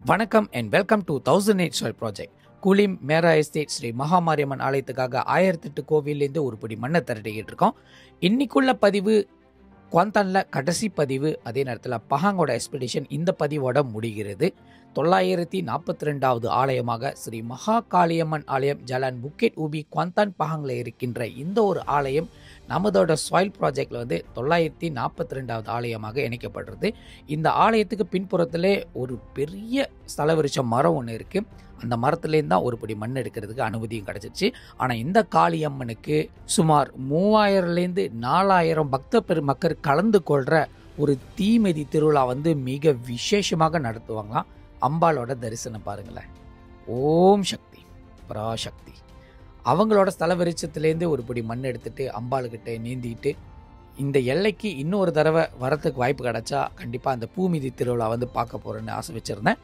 வணக்கம் and welcome to 1008 soil project. Kulim மேரா estate Shri Mahamariamman ஆலயத்துக்காக 1008 கோவிலேருந்து ஒரு பிடி மண்ணை திரட்டிக்கிட்டு இருக்கோம். இன்னைக்குள்ள பதிவு குவாந்தானில் கடைசி பதிவு. அதே நேரத்தில் பஹாங்கோட எக்ஸ்பெடிஷன் இந்த பதிவோட முடிகிறது. 942வது ஆலயமாக ஸ்ரீ மகா காளியம்மன் ஆலயம் ஜலான் புக்கெட் ஊபி குவாந்தான் பஹாங்கில் இருக்கின்ற இந்த ஒரு ஆலயம் நமதோட சாயில் ப்ராஜெக்டில் 942வது ஆலயமாக இணைக்கப்படுறது. இந்த ஆலயத்துக்கு பின்புறத்திலே ஒரு பெரிய ஸ்தலவிருட்ச மரம் ஒன்று இருக்குது. அந்த மரத்துலேருந்து தான் ஒரு படி மண் எடுக்கிறதுக்கு அனுமதியும் கிடச்சிருச்சு. ஆனால் இந்த காளியம்மனுக்கு சுமார் 3000லேருந்து 4000 பக்த பெருமக்கள் கலந்து கொள்கிற ஒரு தீமிதி திருவிழா மிக விசேஷமாக நடத்துவாங்களாம். அம்பாளோட தரிசனம் பாருங்களேன். ஓம் சக்தி பராசக்தி. அவங்களோட ஸ்தல விருட்சத்துலேருந்து ஒரு படி மண் எடுத்துட்டு அம்பாளுக்கிட்ட நீந்திக்கிட்டு இந்த எல்லைக்கு இன்னொரு தடவை வரத்துக்கு வாய்ப்பு கிடைச்சா கண்டிப்பாக அந்த பூமிதி திருவிழா பார்க்க போகிறேன்னு ஆசை வச்சுருந்தேன்.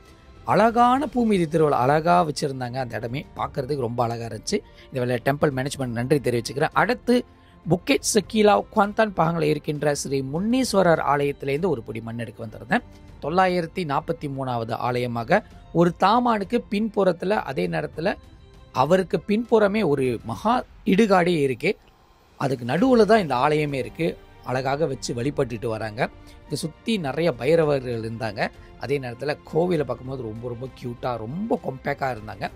அழகான பூமிதி திருவிழா அழகாக வச்சுருந்தாங்க. அந்த இடமே பார்க்குறதுக்கு ரொம்ப அழகாக இருந்துச்சு. இந்த வேலை டெம்பிள் மேனேஜ்மெண்ட் நன்றி தெரிவிச்சுக்கிறேன். அடுத்து புக்கெட் சக்கீலா குவாந்தான் பஹாங்கில் இருக்கின்ற ஸ்ரீ முன்னீஸ்வரர் ஆலயத்திலேருந்து ஒரு பிடி மண் எடுக்க வந்திருந்தேன். 943வது ஆலயமாக ஒரு தாமானுக்கு பின்புறத்தில், அதே நேரத்தில் அவருக்கு பின்புறமே ஒரு மகா இடுகாடே இருக்குது. அதுக்கு நடுவில் தான் இந்த ஆலயமே இருக்குது. அழகாக வச்சு வழிபட்டுட்டு வராங்க. இதை சுற்றி நிறைய பைரவர்கள் இருந்தாங்க. அதே நேரத்தில் கோவிலை பார்க்கும்போது ரொம்ப ரொம்ப க்யூட்டாக ரொம்ப கொம்பேக்காக இருந்தாங்க.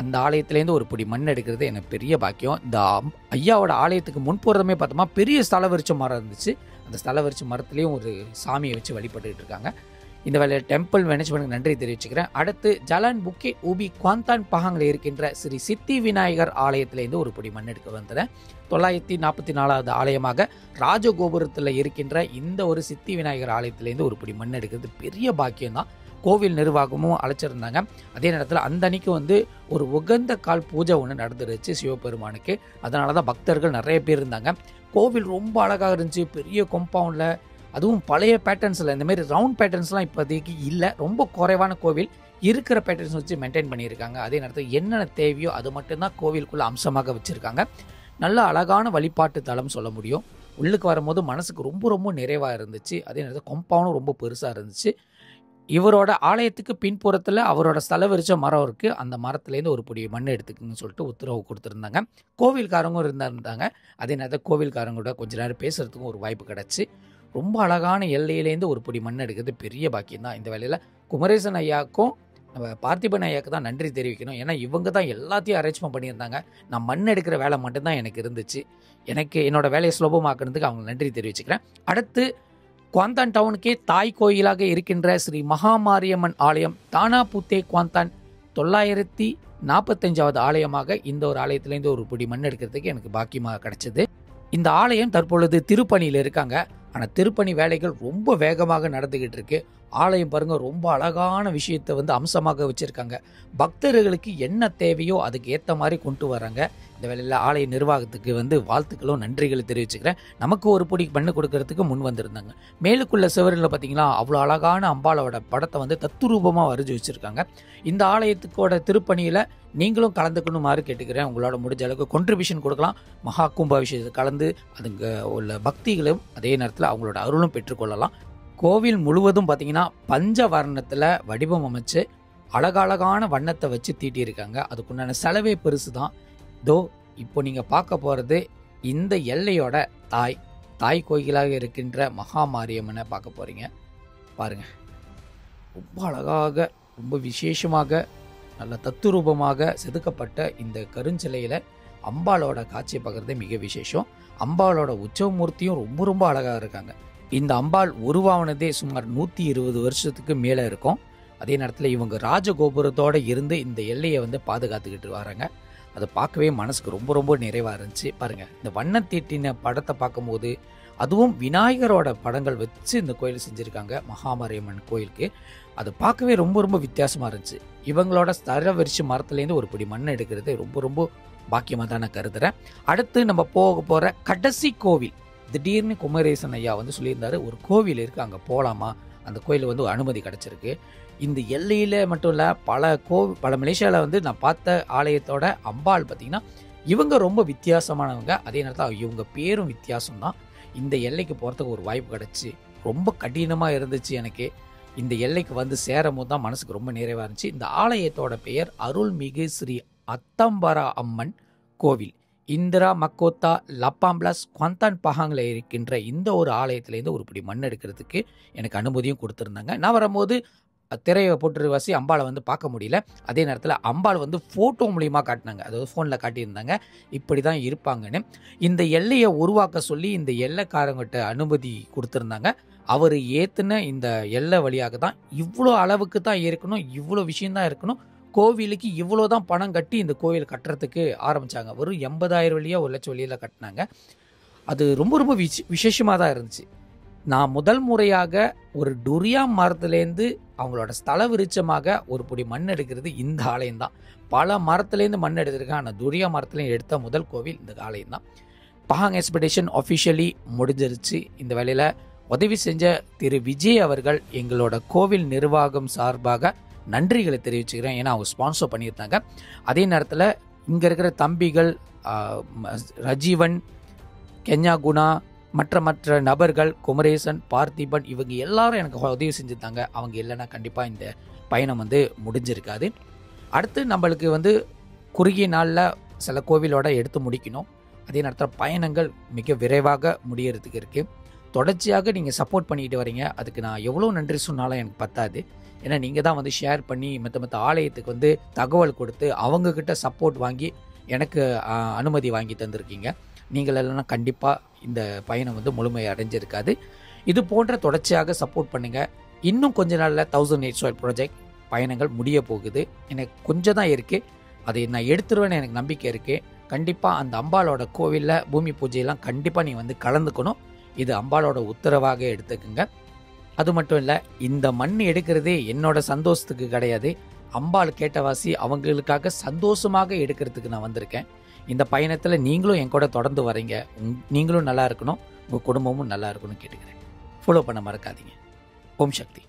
அந்த ஆலயத்துலேருந்து ஒரு பிடி மண் எடுக்கிறது எனக்கு பெரிய பாக்கியம். இந்த ஐயாவோட ஆலயத்துக்கு முன்புறமே பார்த்தோமா பெரிய ஸ்தல விருட்ச மரம் இருந்துச்சு. அந்த ஸ்தல விருட்ச மரத்துலேயும் ஒரு சாமியை வச்சு வழிபட்டுக்கிட்டு இருக்காங்க. இந்த வேலையை டெம்பிள் மேனேஜ்மெண்ட்டுக்கு நன்றி தெரிவிச்சுக்கிறேன். அடுத்து ஜலான் புக்கெட் ஊபி குவாந்தான் பஹாங்கில் இருக்கின்ற ஸ்ரீ சித்தி விநாயகர் ஆலயத்திலேருந்து ஒரு பிடி மண் எடுக்க வந்தேன். 944வது ஆலயமாக ராஜகோபுரத்தில் இருக்கின்ற இந்த ஒரு சித்தி விநாயகர் ஆலயத்திலேருந்து ஒரு பிடி மண் எடுக்கிறது பெரிய பாக்கியம்தான். கோவில் நிர்வாகமும் அழைச்சிருந்தாங்க. அதே நேரத்தில் அந்த அன்னைக்கு ஒரு உகந்த கால் பூஜை ஒன்று நடந்துருச்சு சிவபெருமானுக்கு. அதனால தான் பக்தர்கள் நிறைய பேர் இருந்தாங்க. கோவில் ரொம்ப அழகாக இருந்துச்சு. பெரிய காம்பவுண்டில், அதுவும் பழைய பேட்டர்ன்ஸில், இந்தமாரி ரவுண்ட் பேட்டர்ன்ஸ்லாம் இப்போதைக்கு இல்லை. ரொம்ப குறைவான கோவில் இருக்கிற பேட்டர்ன்ஸ் வச்சு மெயின்டைன் பண்ணியிருக்காங்க. அதே நேரத்தில் என்னென்ன தேவையோ அது மட்டும்தான் கோவிலுக்குள்ளே அம்சமாக வச்சுருக்காங்க. நல்ல அழகான வழிபாட்டு தலம் சொல்ல முடியும். உள்ளுக்கு வரும்போது மனசுக்கு ரொம்ப ரொம்ப நிறைவாக இருந்துச்சு. அதே நேரத்தில் காம்பவுண்டும் ரொம்ப பெருசாக இருந்துச்சு. இவரோட ஆலயத்துக்கு பின்புறத்தில் அவரோட ஸ்தல விருட்ச மரம் இருக்குது. அந்த மரத்துலேருந்து ஒரு பிடி மண் எடுத்துக்குன்னு சொல்லிட்டு உத்தரவு கொடுத்துருந்தாங்க. கோவில்காரங்க இருந்தாங்க. அதே நேரத்தில் கோவில்காரங்களோட கொஞ்ச நேரம் பேசுகிறதுக்கும் ஒரு வாய்ப்பு கிடச்சி ரொம்ப அழகான எல்லையிலேருந்து ஒரு பிடி மண் எடுக்கிறது பெரிய பாக்கியம் தான். இந்த வேலையில் குமரேசன் ஐயாவுக்கும் நம்ம பார்த்திபன் ஐயாவுக்கு தான் நன்றி தெரிவிக்கணும். ஏன்னா இவங்க தான் எல்லாத்தையும் அரேஞ்ச்மெண்ட் பண்ணியிருந்தாங்க. நான் மண் எடுக்கிற வேலை மட்டும்தான் எனக்கு இருந்துச்சு. எனக்கு என்னோடய வேலையை சுலபமாக்குறதுக்கு அவங்க நன்றி தெரிவிச்சுக்கிறேன். அடுத்து குவாந்தான் டவுனுக்கே தாய் கோயிலாக இருக்கின்ற ஸ்ரீ மகாமாரியம்மன் ஆலயம் தானாபுத்தே குவாந்தான் 945வது ஆலயமாக இந்த ஒரு ஆலயத்திலேருந்து ஒரு பிடி மண் எடுக்கிறதுக்கு எனக்கு பாக்கியமாக கிடைச்சது. இந்த ஆலயம் தற்பொழுது திருப்பணியில் இருக்காங்க. ஆனால் திருப்பணி வேலைகள் ரொம்ப வேகமாக நடந்துக்கிட்டு இருக்கு. ஆலயம் பாருங்க ரொம்ப அழகான விஷயத்தை அம்சமாக வச்சுருக்காங்க. பக்தர்களுக்கு என்ன தேவையோ அதுக்கு ஏற்ற மாதிரி கொண்டு வராங்க. இந்த வேலையில் ஆலய நிர்வாகத்துக்கு வாழ்த்துக்களும் நன்றிகளை தெரிவிச்சுக்கிறேன். நமக்கு ஒரு பிடி மண்ணு கொடுக்கறதுக்கு முன் வந்திருந்தாங்க. மேலுக்குள்ள சுவரில் பார்த்தீங்கன்னா அவ்வளோ அழகான அம்பாளோட படத்தை தத்துரூபமாக வரைஞ்சி வச்சுருக்காங்க. இந்த ஆலயத்துக்கோட திருப்பணியில் நீங்களும் கலந்துக்கணுமாறு கேட்டுக்கிறேன். உங்களோட முடிஞ்ச அளவுக்கு கான்ட்ரிபியூஷன் கொடுக்கலாம். மகா கும்பாபிஷேகத்தை கலந்து அதுங்க உள்ள பக்திகளும் அதே நேரத்தில் அவங்களோட அருளும் பெற்றுக்கொள்ளலாம். கோவில் முழுவதும் பார்த்தீங்கன்னா பஞ்சவர்ணத்தில் வடிவம் அமைச்சு அழகழகான வண்ணத்தை வச்சு தீட்டியிருக்காங்க. அதுக்குண்டான செலவே பெருசு தான். இப்போ நீங்கள் பார்க்க போகிறது இந்த எல்லையோட தாய் கோயிலாக இருக்கின்ற மகாமாரியம்மனை பார்க்க போகிறீங்க. பாருங்கள், ரொம்ப அழகாக ரொம்ப விசேஷமாக நல்ல தத்துரூபமாக செதுக்கப்பட்ட இந்த கருஞ்சிலையில் அம்பாளோட காட்சியை பார்க்குறதே மிக விசேஷம். அம்பாளோட உற்சவமூர்த்தியும் ரொம்ப ரொம்ப அழகாக இருக்காங்க. இந்த அம்பாள் உருவானதே சுமார் 120 வருஷத்துக்கு மேலே இருக்கும். அதே நேரத்தில் இவங்க ராஜகோபுரத்தோடு இருந்து இந்த எல்லையை பாதுகாத்துக்கிட்டு வராங்க. அதை பார்க்கவே மனசுக்கு ரொம்ப ரொம்ப நிறைவாக இருந்துச்சு. பாருங்கள், இந்த வண்ணத்தீட்டின படத்தை பார்க்கும்போது அதுவும் விநாயகரோட படங்கள் வச்சு இந்த கோயில் செஞ்சுருக்காங்க மகாமாரியம்மன் கோயிலுக்கு. அது பார்க்கவே ரொம்ப ரொம்ப வித்தியாசமாக இருந்துச்சு. இவங்களோட ஸ்தல விருட்ச மரத்துலேருந்து ஒரு பிடி மண் எடுக்கிறது ரொம்ப ரொம்ப பாக்கியமாக தான் நான் கருதுகிறேன். அடுத்து நம்ம போக போகிற கடைசி கோவில், திடீர்னு குமரேசன் ஐயா சொல்லியிருந்தாரு ஒரு கோவில் இருக்குது அங்கே போகலாமா, அந்த கோயிலில் அனுமதி கிடச்சிருக்கு. இந்த எல்லையில் மட்டும் இல்லை, பல மலேசியாவில் நான் பார்த்த ஆலயத்தோட அம்பாள் பார்த்திங்கன்னா இவங்க ரொம்ப வித்தியாசமானவங்க. அதே நேரத்தில் இவங்க பேரும் வித்தியாசம்தான். இந்த எல்லைக்கு போகிறதுக்கு ஒரு வாய்ப்பு கிடச்சி ரொம்ப கடினமாக இருந்துச்சு எனக்கு. இந்த எல்லைக்கு வந்து சேரும்போது தான் மனசுக்கு ரொம்ப நிறைவா இருந்துச்சு. இந்த ஆலயத்தோட பெயர் அருள்மிகு ஸ்ரீ அத்தம்பரா அம்மன் கோவில். இந்திரா மக்கோத்தா லப்பாம்பிளாஸ் குவாந்தான் பஹாங்கில் இருக்கின்ற இந்த ஒரு ஆலயத்திலேருந்து ஒரு பிடி மண் எடுக்கிறதுக்கு எனக்கு அனுமதியும் கொடுத்துருந்தாங்க. நான் வரும்போது திரையை போட்டு வசி அம்பாளை வந்து பார்க்க முடியல. அதே நேரத்தில் அம்பாள் வந்து ஃபோட்டோ மூலியமாக காட்டினாங்க, அதாவது ஃபோனில் காட்டியிருந்தாங்க இப்படி தான் இருப்பாங்கன்னு. இந்த எல்லையை உருவாக்க சொல்லி இந்த எல்லைக்காரங்கிட்ட அனுமதி கொடுத்துருந்தாங்க. அவர் ஏற்றுன இந்த எல்லை வழியாக தான் இவ்வளோ அளவுக்கு தான் இருக்கணும், இவ்வளோ விஷயந்தான் இருக்கணும், கோவிலுக்கு இவ்வளோ தான் பணம் கட்டி இந்த கோவில் கட்டுறதுக்கு ஆரம்பித்தாங்க. வெறும் 80,000 வழியாக 1,00,000 வழியில் கட்டினாங்க. அது ரொம்ப ரொம்ப விசேஷமாக தான் இருந்துச்சு. நான் முதல் முறையாக ஒரு டுரியா மரத்துலேருந்து அவங்களோட ஸ்தல விருட்சமாக ஒரு பொடி மண் எடுக்கிறது இந்த ஆலயம் தான். பல மரத்துலேருந்து மண் எடுத்திருக்கேன், ஆனால் டுரியா மரத்துலேயும் எடுத்த முதல் கோவில் இந்த ஆலயம் தான். பஹாங் எக்ஸ்பெடிஷன் ஆஃபிஷியலி முடிஞ்சிருச்சு. இந்த வேலையில் உதவி செஞ்ச திரு விஜய் அவர்கள் எங்களோட கோவில் நிர்வாகம் சார்பாக நன்றிகளை தெரிவிச்சுக்கிறேன். ஏன்னா அவங்க ஸ்பான்சர் பண்ணியிருந்தாங்க. அதே நேரத்தில் இங்கே இருக்கிற தம்பிகள் ரஜீவன், கென்யா குணா, மற்ற நபர்கள், குமரேசன், பார்த்திபன், இவங்க எல்லாரும் எனக்கு உதவி செஞ்சுருந்தாங்க. அவங்க இல்லைன்னா கண்டிப்பாக இந்த பயணம் வந்து முடிஞ்சிருக்காது. அடுத்து நம்மளுக்கு வந்து குறுகிய நாளில் சில கோவிலோட எடுத்து முடிக்கணும். அதே நேரத்தில் பயணங்கள் மிக விரைவாக முடியறதுக்கு இருக்குது. தொடர்ச்சியாக நீங்கள் சப்போர்ட் பண்ணிக்கிட்டு வரீங்க. அதுக்கு நான் எவ்வளோ நன்றி சொன்னாலும் எனக்கு பத்தாது. ஏன்னா நீங்கள் தான் வந்து ஷேர் பண்ணி மற்ற ஆலயத்துக்கு வந்து தகவல் கொடுத்து அவங்கக்கிட்ட சப்போர்ட் வாங்கி எனக்கு அனுமதி வாங்கி தந்திருக்கீங்க. நீங்கள் எல்லாம் கண்டிப்பாக இந்த பயணம் வந்து முழுமையை அடைஞ்சிருக்காது. இது போன்ற தொடர்ச்சியாக சப்போர்ட் பண்ணுங்கள். இன்னும் கொஞ்ச நாளில் 1008 soil ப்ராஜெக்ட் பயணங்கள் முடிய போகுது. எனக்கு கொஞ்சம் தான் இருக்குது, அதை நான் எடுத்துருவேன்னு எனக்கு நம்பிக்கை இருக்குது. கண்டிப்பாக அந்த அம்பாளோட கோவிலில் பூமி பூஜையெல்லாம் கண்டிப்பாக நீ வந்து கலந்துக்கணும். இது அம்பாளோட உத்தரவாக எடுத்துக்குங்க. அது மட்டும் இல்லை, இந்த மண் எடுக்கிறதே என்னோட சந்தோஷத்துக்கு கிடையாது, அம்பாள் கேட்டவாசி அவங்களுக்காக சந்தோஷமாக எடுக்கிறதுக்கு நான் வந்திருக்கேன். இந்த பயணத்தில் நீங்களும் என் கூட தொடர்ந்து வரீங்க. நீங்களும் நல்லா இருக்கணும், உங்கள் குடும்பமும் நல்லா இருக்கணும்னு கேட்டுக்கிறேன். ஃபாலோ பண்ண மறக்காதீங்க. ஓம் சக்தி.